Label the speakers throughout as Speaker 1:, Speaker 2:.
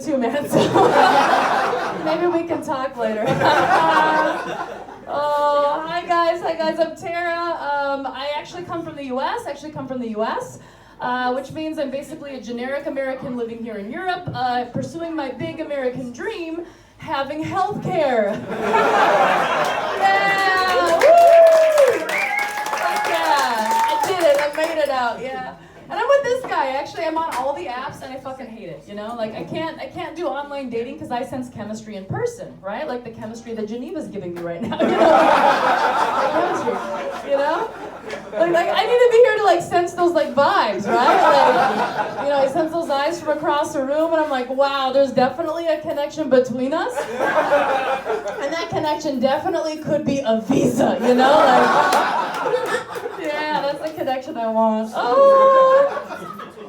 Speaker 1: too, man, so maybe we can talk later. Oh, hi guys, I'm Tara. I actually come from the US, which means I'm basically a generic American living here in Europe, pursuing my big American dream, having healthcare. Yeah, woo! Like, yeah, I did it, I made it out, yeah. And I'm with this guy, actually. I'm on all the apps and I fucking hate it, you know? Like, I can't do online dating because I sense chemistry in person, right? Like the chemistry that Geneva's giving me right now, you know? Like chemistry, you know? Like, I need to be here to, like, sense those, like, vibes, right? Like, you know, I sense those eyes from across the room and I'm like, wow, there's definitely a connection between us. And that connection definitely could be a visa, you know? Like, yeah, that's the connection I want. Oh!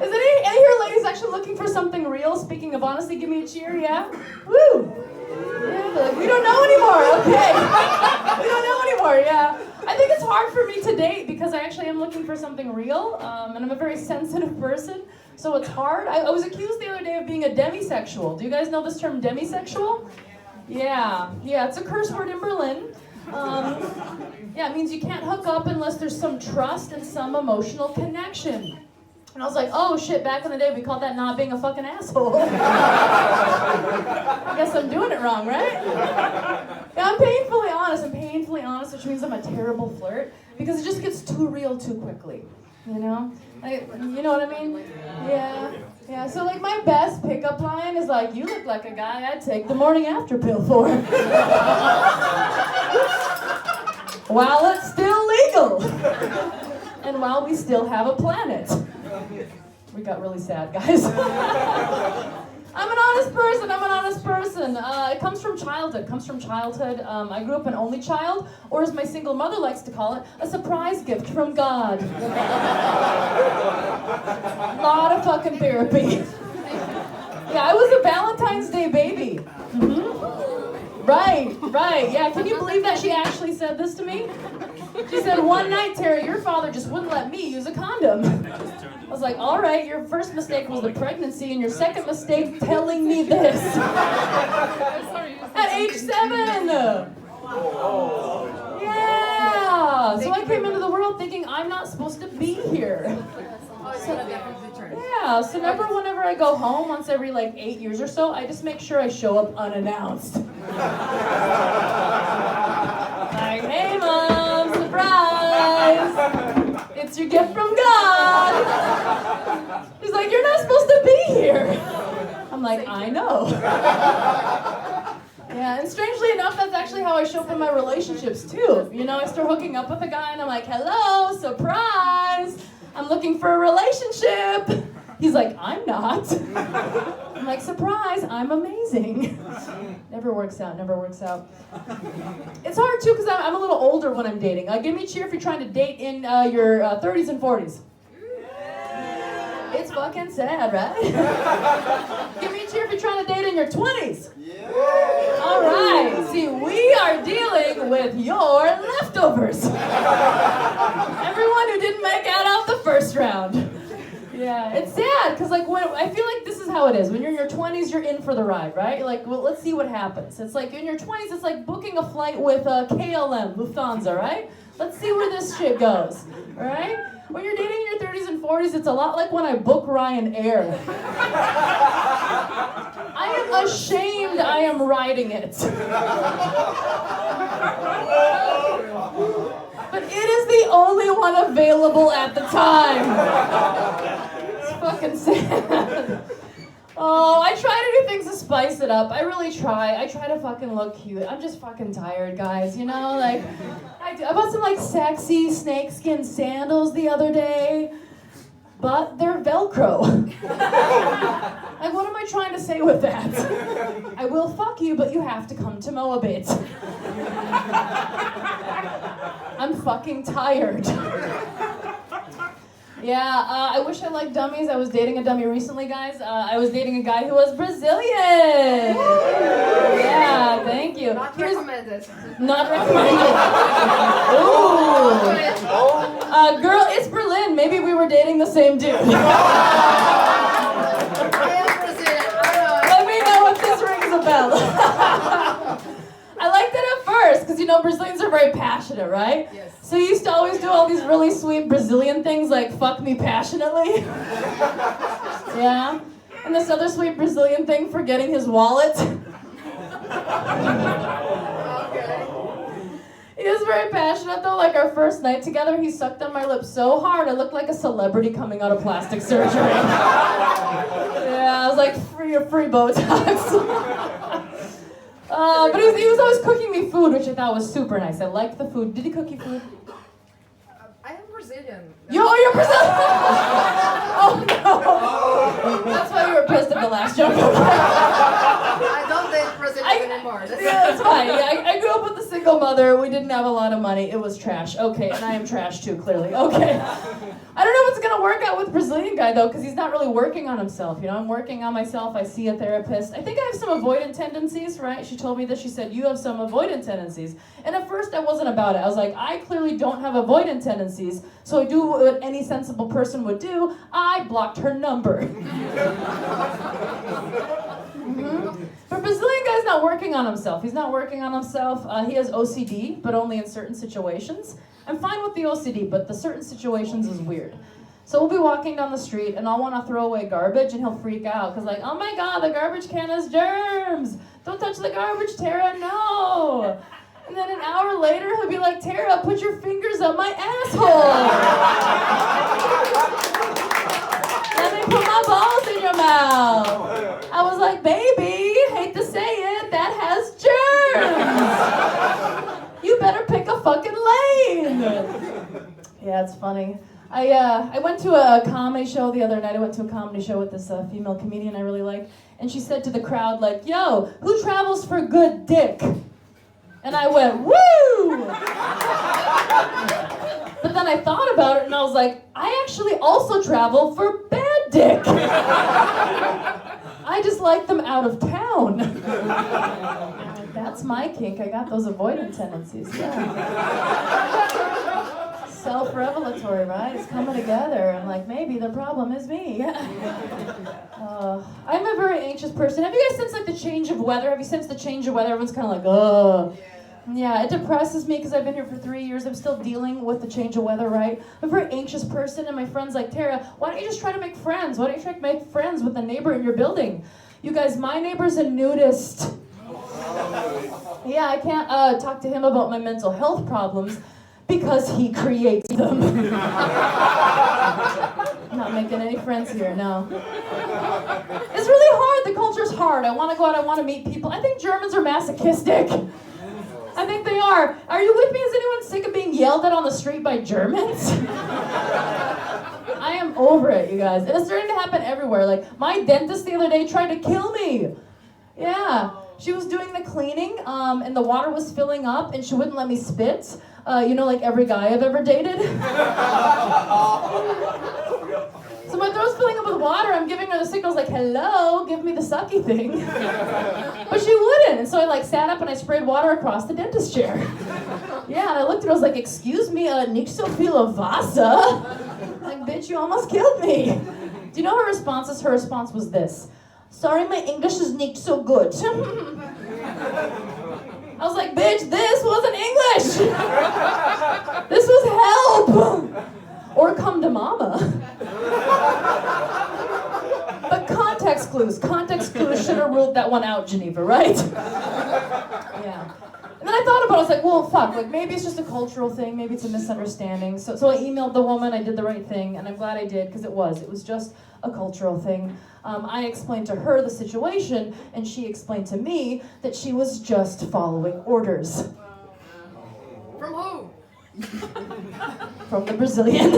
Speaker 1: Is any of your ladies actually looking for something real? Speaking of honesty, give me a cheer, yeah? Woo! Yeah, like, we don't know anymore, okay. We don't know anymore, yeah. I think it's hard for me to date because I actually am looking for something real, and I'm a very sensitive person, so it's hard. I was accused the other day of being a demisexual. Do you guys know this term, demisexual? Yeah, it's a curse word in Berlin. Yeah, it means you can't hook up unless there's some trust and some emotional connection. And I was like, oh shit, back in the day we called that not being a fucking asshole. I guess I'm doing it wrong, right? Yeah, I'm painfully honest, which means I'm a terrible flirt, because it just gets too real too quickly, you know? You know what I mean? Yeah, so like my best pickup line is like, you look like a guy I'd take the morning after pill for. While it's still legal. And while we still have a planet. We got really sad, guys. I'm an honest person. It comes from childhood. I grew up an only child, or as my single mother likes to call it, a surprise gift from God. Lot of fucking therapy. Yeah, I was a Valentine's Day baby. Mm-hmm. Right. Yeah, can you believe that she actually said this to me? She said, one night, Tara, your father just wouldn't let me use a condom. I was like, all right, your first mistake was the pregnancy, and your second mistake telling me this. At age 7. Yeah. So I came into the world thinking I'm not supposed to be here. Yeah, so whenever I go home, once every like 8 years or so, I just make sure I show up unannounced. Like, hey mom, surprise! It's your gift from God! She's like, you're not supposed to be here! I'm like, I know. Yeah, and strangely enough, that's actually how I show up in my relationships too. You know, I start hooking up with a guy and I'm like, hello, surprise! I'm looking for a relationship. He's like, I'm not. I'm like, surprise, I'm amazing. Never works out. It's hard too because I'm a little older when I'm dating. Give me a cheer if you're trying to date in your 30s and 40s. It's fucking sad, right? Give me a cheer if you're trying to date in your 20s. All right. See, we are dealing with your leftovers. Everyone who didn't make out the first round. Yeah, it's sad because like when I feel like this is how it is. When you're in your 20s, you're in for the ride, right? You're like, well, let's see what happens. It's like in your 20s, it's like booking a flight with KLM, Lufthansa, right? Let's see where this shit goes, right? When you're dating in your 30s and 40s, it's a lot like when I book Ryanair. I am ashamed I am riding it. But it is the only one available at the time. It's fucking sad. Oh, I try to do things to spice it up. I really try. I try to fucking look cute. I'm just fucking tired, guys, you know? Like, I bought some, like, sexy snakeskin sandals the other day, but they're Velcro. Like, what am I trying to say with that? I will fuck you, but you have to come to Moabit. I'm fucking tired. Yeah, I wish I liked dummies. I was dating a dummy recently, guys. I was dating a guy who was Brazilian. Yeah, thank you.
Speaker 2: Not recommended.
Speaker 1: Not recommended. Ooh. Girl, it's Berlin. Maybe we were dating the same dude.
Speaker 2: I am Brazilian. I don't know.
Speaker 1: Let me know, Brazilians are very passionate, right?
Speaker 2: Yes.
Speaker 1: So he used to always do all these really sweet Brazilian things like fuck me passionately. Yeah. And this other sweet Brazilian thing, forgetting his wallet. He was very passionate though, like our first night together, he sucked on my lips so hard, I looked like a celebrity coming out of plastic surgery. Yeah, I was like, free Botox. But he was always cooking me food, which I thought was super nice. I liked the food. Did he cook you food?
Speaker 2: I am Brazilian.
Speaker 1: You're Brazilian? Oh no. That's why you were pissed at the last joke.
Speaker 2: I don't date Brazilians anymore.
Speaker 1: That's fine. Yeah, I grew up with a single mother. We didn't have a lot of money. It was trash. Okay, and I am trash too, clearly. Okay. I don't know if it's gonna work out with Brazilian guy though, because he's not really working on himself. You know, I'm working on myself. I see a therapist. I think I have some avoidant tendencies, right? She told me that. She said, you have some avoidant tendencies. And at first I wasn't about it. I was like, I clearly don't have avoidant tendencies, so I do what any sensible person would do. I blocked her number. But Brazilian guy's not working on himself. He's not working on himself. He has OCD, but only in certain situations. I'm fine with the OCD, but the certain situations is weird. So we'll be walking down the street, and I'll want to throw away garbage, and he'll freak out, because like, oh my god, the garbage can has germs! Don't touch the garbage, Tara, no! And then an hour later, he'll be like, Tara, put your fingers up my asshole! Let me put my balls in your mouth! I was like, baby, hate to say it, that has germs! You better pick a fucking lane! Yeah, it's funny. I went to a comedy show the other night. I went to a comedy show with this female comedian I really like. And she said to the crowd, like, yo, who travels for good dick? And I went, woo! But then I thought about it and I was like, I actually also travel for bad dick. I just like them out of town. That's my kink. I got those avoidant tendencies, yeah. Self-revelatory, right? It's coming together. I'm like, maybe the problem is me. I'm a very anxious person. Have you guys sensed like the change of weather? Have you sensed the change of weather? Everyone's kind of like, oh. Yeah, it depresses me because I've been here for 3 years. I'm still dealing with the change of weather, right? I'm a very anxious person, and my friend's like, Tara, why don't you just try to make friends? Why don't you try to make friends with the neighbor in your building? You guys, my neighbor's a nudist. Yeah, I can't talk to him about my mental health problems because he creates them. Not making any friends here, no. It's really hard. The culture's hard. I want to go out. I want to meet people. I think Germans are masochistic. I think they are. Are you with me? Is anyone sick of being yelled at on the street by Germans? I am over it, you guys. And it's starting to happen everywhere. Like, my dentist the other day tried to kill me. Yeah. She was doing the cleaning, and the water was filling up, and she wouldn't let me spit. You know, like every guy I've ever dated. So my throat's filling up with water. I'm giving her the signals like, hello, give me the sucky thing. But she wouldn't. And so I like sat up and I sprayed water across the dentist chair. Yeah, and I looked at her, I was like, excuse me, nicht so viel Wasser. Like, bitch, you almost killed me. Do you know her response is? Her response was this. Sorry, my English is nicht so good. I was like, bitch, this wasn't English. This was help. Or come to mama. But context clues should have ruled that one out, Geneva, right? Yeah. And then I thought about it, I was like, well, fuck, like maybe it's just a cultural thing, maybe it's a misunderstanding. So I emailed the woman, I did the right thing, and I'm glad I did, because it was just a cultural thing. I explained to her the situation, and she explained to me that she was just following orders.
Speaker 2: From who?
Speaker 1: From the Brazilian.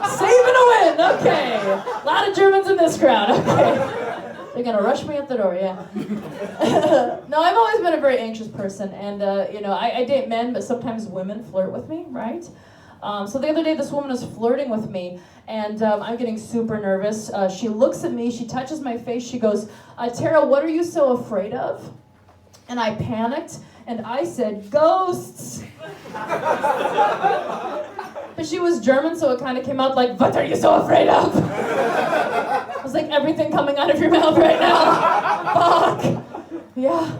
Speaker 1: Saving a win, okay. A lot of Germans in this crowd, okay. They're gonna rush me up the door, yeah. No, I've always been a very anxious person, and you know, I date men, but sometimes women flirt with me, right? So the other day, this woman was flirting with me, and I'm getting super nervous. She looks at me, she touches my face, she goes, Tara, what are you so afraid of? And I panicked, and I said, ghosts. But she was German, so it kind of came out like, what are you so afraid of? It was like everything coming out of your mouth right now. Fuck. Yeah.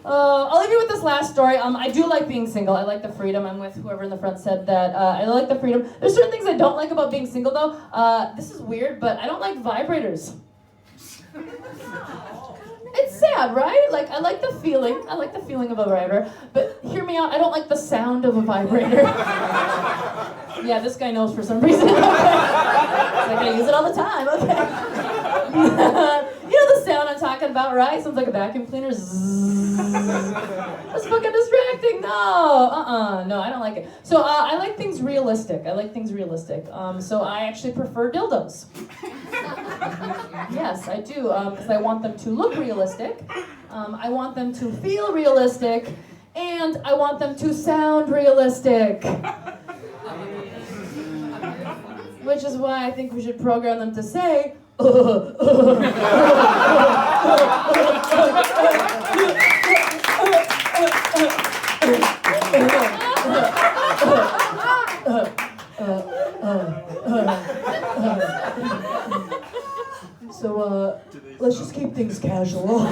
Speaker 1: A I'll leave you with this last story. I do like being single. I like the freedom. I'm with whoever in the front said that. I like the freedom. There's certain things I don't like about being single, though. This is weird, but I don't like vibrators. It's sad, right? Like, I like the feeling. I like the feeling of a vibrator. But hear me out, I don't like the sound of a vibrator. Yeah, this guy knows for some reason. Okay. Like, I use it all the time, okay. You know the sound I'm talking about, right? Sounds like a vacuum cleaner. Zzz. That's fucking distracting. No, I don't like it. So I like things realistic. So I actually prefer dildos. Yes, I do, because I want them to look realistic. I want them to feel realistic, and I want them to sound realistic. Which is why I think we should program them to say, so, let's just keep things casual.